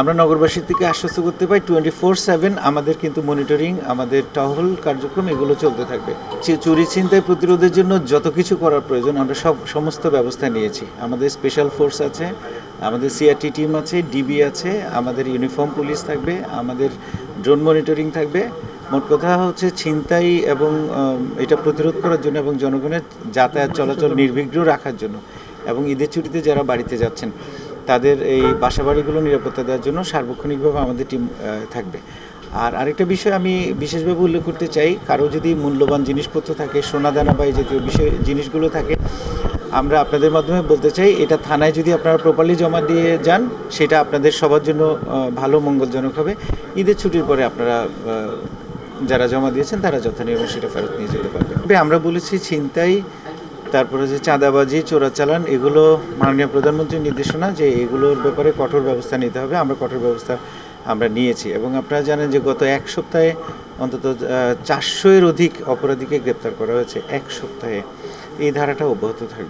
আমরা নগরবাসীর থেকে আশ্বস্ত করতে পাই 24/7 আমাদের কিন্তু মনিটরিং, আমাদের টহল কার্যক্রম এগুলো চলতে থাকবে। চুরি ছিনতাই প্রতিরোধের জন্য যত কিছু করার প্রয়োজন আমরা সমস্ত ব্যবস্থা নিয়েছি। আমাদের স্পেশাল ফোর্স আছে, আমাদের সিআরটি টিম আছে, ডিবি আছে, আমাদের ইউনিফর্ম পুলিশ থাকবে, আমাদের ড্রোন মনিটরিং থাকবে। মোট কথা হচ্ছে ছিনতাই এবং এটা প্রতিরোধ করার জন্য এবং জনগণের যাতায়াত চলাচল নির্বিঘ্ন রাখার জন্য এবং ঈদের ছুটিতে যারা বাড়িতে যাচ্ছেন তাদের এই বাসাবাড়িগুলো নিরাপত্তা দেওয়ার জন্য সার্বক্ষণিকভাবে আমাদের টিম থাকবে। আর আরেকটা বিষয় আমি বিশেষভাবে উল্লেখ করতে চাই, কারো যদি মূল্যবান জিনিসপত্র থাকে, সোনাদানা বা এই জাতীয় জিনিসগুলো থাকে, আমরা আপনাদের মাধ্যমে বলতে চাই এটা থানায় যদি আপনারা প্রপারলি জমা দিয়ে যান সেটা আপনাদের সবার জন্য ভালো মঙ্গলজনক হবে। ঈদের ছুটির পরে আপনারা যারা জমা দিয়েছেন তারা যথানিয়মে সেটা ফেরত নিয়ে যেতে পারবেন। আমরা বলেছি ছিনতাই, তারপরে যে চাঁদাবাজি, চোরাচালান, এগুলো মাননীয় প্রধানমন্ত্রীর নির্দেশনা যে এগুলোর ব্যাপারে কঠোর ব্যবস্থা নিতে হবে। আমরা কঠোর ব্যবস্থা আমরা নিয়েছি এবং আপনারা জানেন যে গত এক সপ্তাহে অন্তত 400-এর অধিক অপরাধীকে গ্রেপ্তার করা হয়েছে এক সপ্তাহে। এই ধারাটা অব্যাহত থাকবে।